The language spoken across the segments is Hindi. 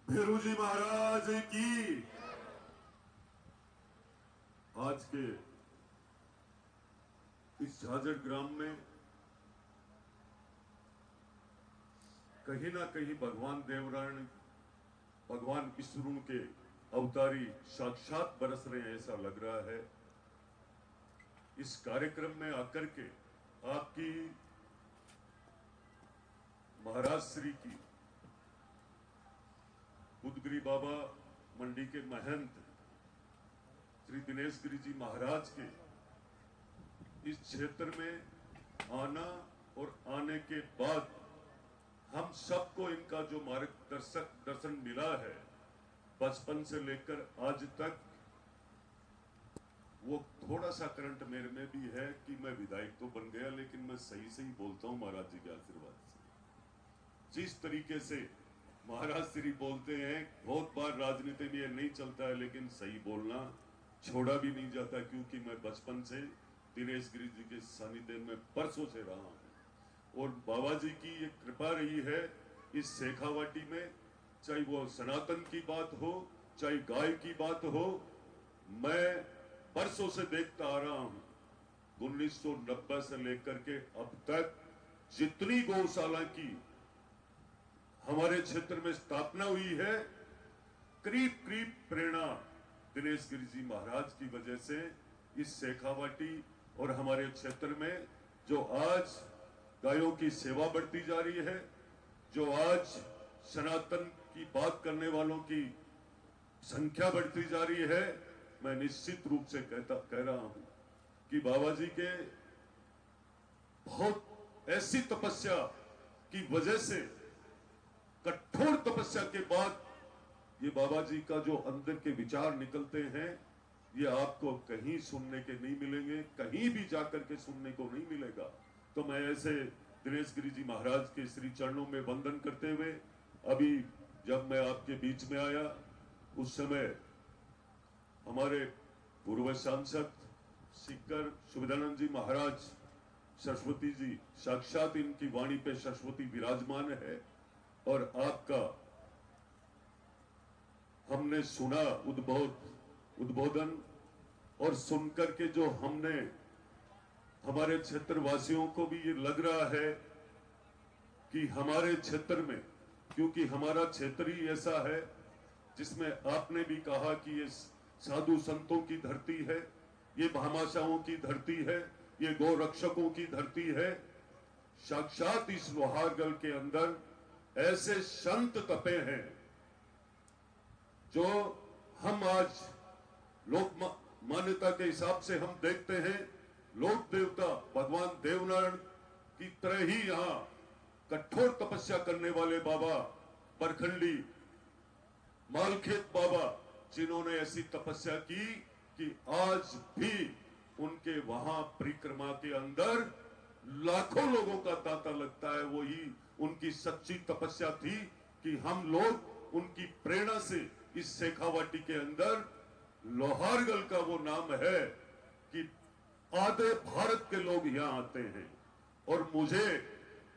भीरू जी महाराज की। आज के इस झाझड़ ग्राम में कहीं ना कहीं भगवान देवनारायण, भगवान विष्णु के अवतारी साक्षात बरस रहे हैं, ऐसा लग रहा है। इस कार्यक्रम में आकर के आपकी महाराज श्री की बुद्धगिरी बाबा मंडी के महंत श्री दिनेश गिरी जी महाराज के इस क्षेत्र में आना और आने के बाद हम सबको इनका जो दर्शन मिला है बचपन से लेकर आज तक, वो थोड़ा सा करंट मेरे में भी है कि मैं विधायक तो बन गया लेकिन मैं सही सही बोलता हूं महाराज जी के आशीर्वाद से। जिस तरीके से महाराज श्री बोलते हैं, बहुत बार राजनीति में ये नहीं चलता है लेकिन सही बोलना छोड़ा भी नहीं जाता, क्योंकि मैं बचपन से दिनेश गिरी जी के सानिध्य में परसों से रहा हूं और बाबा जी की ये कृपा रही है इस शेखावाटी में। चाहे वो सनातन की बात हो, चाहे गाय की बात हो, मैं परसों से देखता आ रहा हूं 1990 से लेकर के अब तक जितनी गौशाला की हमारे क्षेत्र में स्थापना हुई है, करीब करीब प्रेरणा दिनेश गिरी जी महाराज की वजह से इस शेखावाटी और हमारे क्षेत्र में जो आज गायों की सेवा बढ़ती जा रही है, जो आज सनातन की बात करने वालों की संख्या बढ़ती जा रही है, मैं निश्चित रूप से कह रहा हूं कि बाबा जी के बहुत ऐसी तपस्या की वजह से, कठोर तपस्या के बाद ये बाबा जी का जो अंदर के विचार निकलते हैं, ये आपको कहीं सुनने के नहीं मिलेंगे, कहीं भी जाकर के सुनने को नहीं मिलेगा। तो मैं ऐसे दिनेश गिरी जी महाराज के श्री चरणों में वंदन करते हुए, अभी जब मैं आपके बीच में आया उस समय हमारे पूर्व सांसद सिक्कर सुविधानंद जी महाराज, सरस्वती जी साक्षात इनकी वाणी पे सरस्वती विराजमान है, और आपका हमने सुना उद्बोधन, और सुनकर के जो हमने हमारे क्षेत्र वासियों को भी ये लग रहा है कि हमारे क्षेत्र में, क्योंकि हमारा क्षेत्र ही ऐसा है जिसमें आपने भी कहा कि ये साधु संतों की धरती है, ये भामाशाहों की धरती है, ये गौ रक्षकों की धरती है। साक्षात इस लोहारगढ़ के अंदर ऐसे संत तपे हैं जो हम आज लोक मान्यता के हिसाब से हम देखते हैं, लोक देवता भगवान देवनारायण की तरह ही यहाँ कठोर तपस्या करने वाले बाबा बरखंडी मालखेत बाबा, जिन्होंने ऐसी तपस्या की कि आज भी उनके वहां परिक्रमा के अंदर लाखों लोगों का तांता लगता है। वही उनकी सच्ची तपस्या थी कि हम लोग उनकी प्रेरणा से इस शेखावाटी के अंदर लोहारगढ़ का वो नाम है कि आधे भारत के लोग यहाँ आते हैं, और मुझे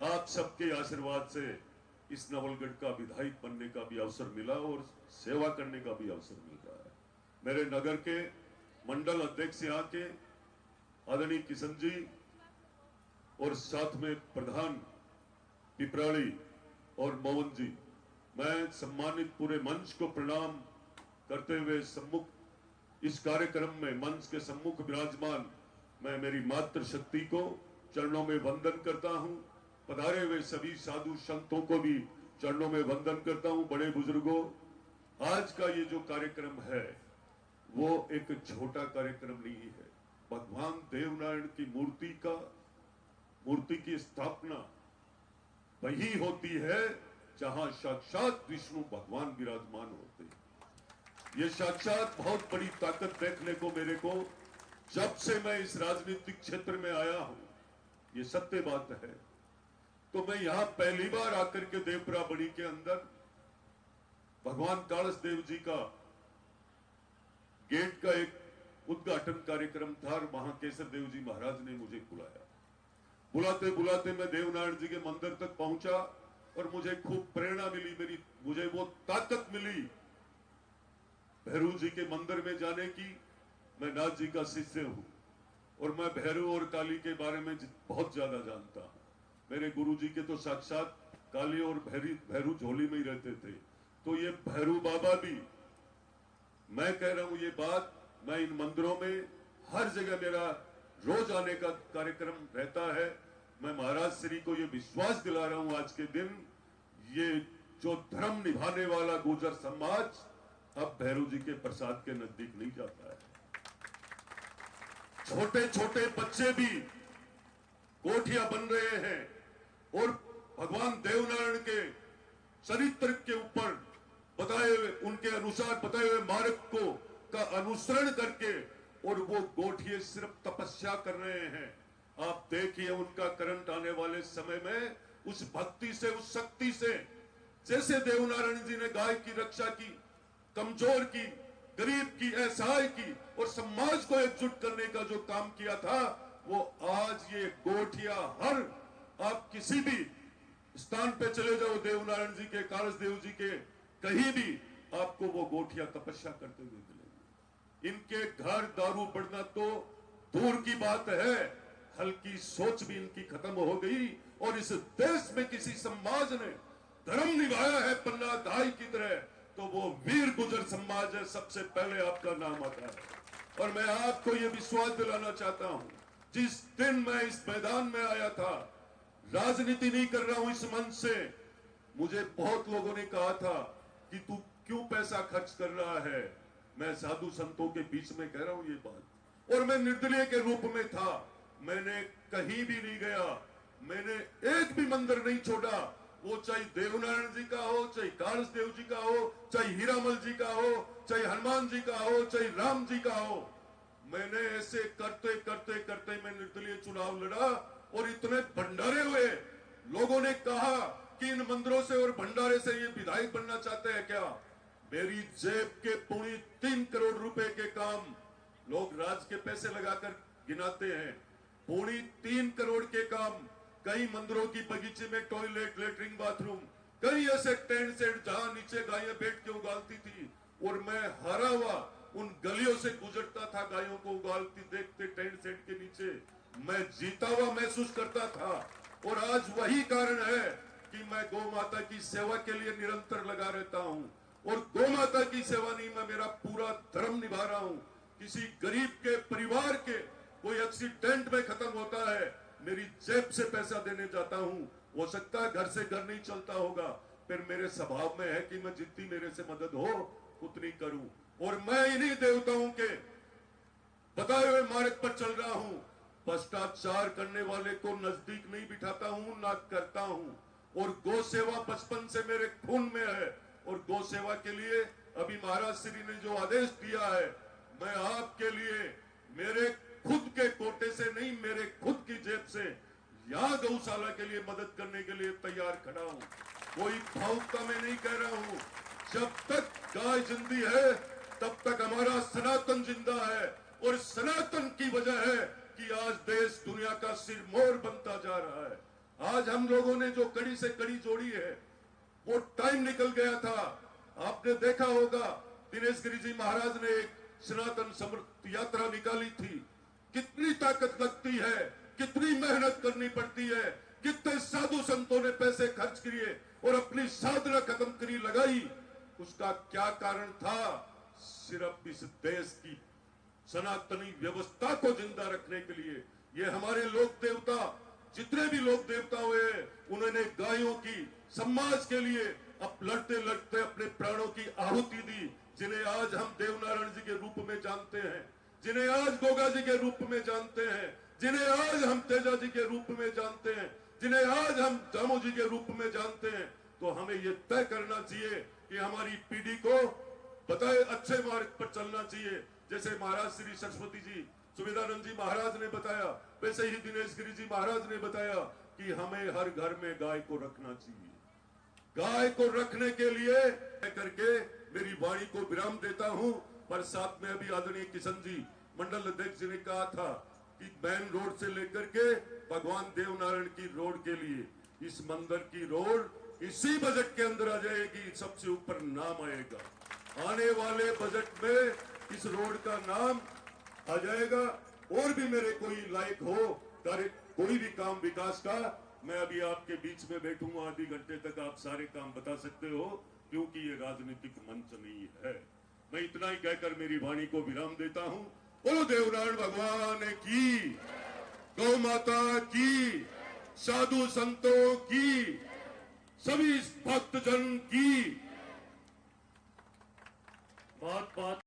आप सबके आशीर्वाद से इस नवलगढ़ का विधायक बनने का भी अवसर मिला और सेवा करने का भी अवसर मिल रहा है। मेरे नगर के मंडल अध्यक्ष यहाँ के आदरणीय किशन जी और साथ में प्रधान पिपराड़ी और मोहन जी, मैं सम्मानित पूरे मंच को प्रणाम करते हुए सम्मुख इस कार्यक्रम में मंच के सम्मुख विराजमान मैं मेरी मातृशक्ति को चरणों में वंदन करता हूं। पधारे हुए सभी साधु संतों को भी चरणों में वंदन करता हूं। बड़े बुजुर्गों, आज का ये जो कार्यक्रम है वो एक छोटा कार्यक्रम नहीं है। भगवान देवनारायण की मूर्ति की स्थापना वही होती है जहां साक्षात विष्णु भगवान विराजमान होते हैं। ये साक्षात बहुत बड़ी ताकत देखने को मेरे को जब से मैं इस राजनीतिक क्षेत्र में आया हूं, ये सत्य बात है। तो मैं यहां पहली बार आकर के देवपुरा बड़ी के अंदर भगवान कालस देव जी का गेट का एक उद्घाटन कार्यक्रम था और वहां केसर देव जी महाराज ने मुझे बुलाया। बुलाते बुलाते मैं देवनारायण जी के मंदिर तक पहुंचा और मुझे खूब प्रेरणा मिली, मुझे वो ताकत मिली भैरू जी के मंदिर में जाने की। मैं नाथ जी का शिष्य हूं और मैं भैरू और काली के बारे में बहुत ज्यादा जानता हूं। मेरे गुरु जी के तो साक्षात काली और भैरू झोली में ही रहते थे। तो ये भैरू बाबा भी, मैं कह रहा हूं ये बात, मैं इन मंदिरों में हर जगह मेरा रोज आने का कार्यक्रम रहता है। मैं महाराज श्री को ये विश्वास दिला रहा हूं आज के दिन, ये जो धर्म निभाने वाला गुर्जर समाज अब भैरू जी के प्रसाद के नजदीक नहीं जाता है। छोटे छोटे बच्चे भी कोठिया बन रहे हैं और भगवान देवनारायण के चरित्र के ऊपर बताए हुए, उनके अनुसार बताए हुए मार्ग को का अनुसरण करके और वो गोठिए सिर्फ तपस्या कर रहे हैं। आप देखिए उनका करंट आने वाले समय में उस भक्ति से, उस शक्ति से, जैसे देवनारायण जी ने गाय की रक्षा की, कमजोर की, गरीब की, असहाय की और समाज को एकजुट करने का जो काम किया था, वो आज ये गोठिया हर, आप किसी भी स्थान पे चले जाओ, देवनारायण जी के, कारसदेव जी के, कहीं भी आपको वो गोठिया तपस्या करते हुए मिलेंगे। इनके घर दारू बढ़ना तो दूर की बात है, हल्की सोच भी इनकी खत्म हो गई और इस देश में किसी समाज ने धर्म निभाया है पन्ना दाई की तरह, तो वो वीर गुर्जर समाज है, सबसे पहले आपका नाम आता है। और मैं आपको ये विश्वास दिलाना चाहता हूं, जिस दिन मैं इस मैदान में आया था, राजनीति नहीं कर रहा हूं इस मंच से, मुझे बहुत लोगों ने कहा था कि तू क्यों पैसा खर्च कर रहा है। मैं साधु संतों के बीच में कह रहा हूं ये बात, और मैं निर्दलीय के रूप में था, मैंने कहीं भी नहीं गया, मैंने एक भी मंदिर नहीं छोड़ा, वो चाहे देवनारायण जी का हो, चाहे कारसदेव जी का हो, चाहे हीरामल जी का हो, चाहे हनुमान जी का हो, चाहे राम जी का हो। मैंने ऐसे करते करते करते मैं निर्दलीय चुनाव लड़ा और इतने भंडारे हुए, लोगों ने कहा कि इन मंदिरों से और भंडारे से ये विधायक बनना चाहते हैं क्या। मेरी जेब के पौने 3 करोड़ रुपए के काम लोग राज के पैसे लगाकर गिनाते हैं, पौने 3 करोड़ के काम, कई मंदिरों की बगीचे में टॉयलेट, लेटरिन, बाथरूम, कई ऐसे टेंट सेट जहां नीचे गायें बैठ के उगालती थी और मैं हारा हुआ उन गलियों से गुजरता था, गायों को उगालती देखते टेंट सेट के नीचे, मैं जीता हुआ महसूस करता था। और आज वही कारण है कि मैं गौ माता की सेवा के लिए निरंतर लगा रहता हूं, और गौ माता की सेवा नहीं, मैं मेरा पूरा धर्म निभा रहा हूं। किसी गरीब के परिवार के कोई एक्सीडेंट में खत्म होता है, मेरी जेब से पैसा देने जाता हूं, हो सकता है घर से घर नहीं चलता होगा, फिर मेरे स्वभाव में है कि मैं जितनी मेरे से मदद हो उतनी करूं। और मैं इन्हीं देवताओं के बताए हुए मार्ग पर चल रहा हूं, भ्रष्टाचार करने वाले को नजदीक नहीं बिठाता हूं, ना करता हूं। और गौ सेवा बचपन से मेरे खून में है, और गौ सेवा के लिए अभी महाराज श्री ने जो आदेश दिया है, मैं आपके लिए मेरे खुद के कोटे से नहीं, मेरे खुद की जेब से यहाँ गौशाला के लिए मदद करने के लिए तैयार खड़ा हूं। कोई भावुकता में नहीं कह रहा हूं, जब तक गाय जिंदी है तब तक हमारा सनातन जिंदा है, और सनातन की वजह है कि आज देश दुनिया का सिरमौर बनता जा रहा है। आज हम लोगों ने जो कड़ी से कड़ी जोड़ी है, वो टाइम निकल गया था। आपने देखा होगा दिनेश गिरी जी महाराज ने एक सनातन समृद्ध यात्रा निकाली थी, कितनी ताकत लगती है, कितनी मेहनत करनी पड़ती है, कितने साधु संतों ने पैसे खर्च किए और अपनी साधना खत्म करी, लगाई। उसका क्या कारण था? सिर्फ इस देश की सनातनी व्यवस्था को जिंदा रखने के लिए। ये हमारे लोक देवता, जितने भी लोक देवता हुए, उन्होंने गायों की समाज के लिए अब लड़ते लड़ते अपने प्राणों की आहुति दी, जिन्हें आज हम देवनारायण जी के रूप में जानते हैं, जिन्हें आज गोगा जी के रूप में जानते हैं, जिन्हें आज हम तेजा जी के रूप में जानते हैं, जिन्हें आज हम दामो जी के रूप में जानते हैं। तो हमें यह तय करना चाहिए कि हमारी पीढ़ी को बताए अच्छे मार्ग पर चलना चाहिए। जैसे महाराज श्री सरस्वती जी, सुविधानंद जी महाराज ने बताया, वैसे ही दिनेश गिरी जी महाराज ने बताया कि हमें हर घर में गाय को रखना चाहिए। गाय को रखने के लिए करके मेरी वाणी को विराम देता हूं। पर साथ में अभी आदरणीय किशन जी मंडल अध्यक्ष जी ने कहा था कि मेन रोड से लेकर के भगवान देवनारायण की रोड के लिए इस मंदिर की रोड इसी बजट के अंदर आ जाएगी, सबसे ऊपर नाम आएगा। आने वाले बजट में इस रोड का नाम आ जाएगा। और भी मेरे कोई लायक हो कोई भी काम विकास का, मैं अभी आपके बीच में बैठूंगा आधे घंटे तक, आप सारे काम बता सकते हो, क्योंकि ये राजनीतिक मंच नहीं है। मैं इतना ही कहकर मेरी वाणी को विराम देता हूं। बोलो देवनारायण भगवान की, गौ माता की, साधु संतों की, सभी भक्तजन की। बात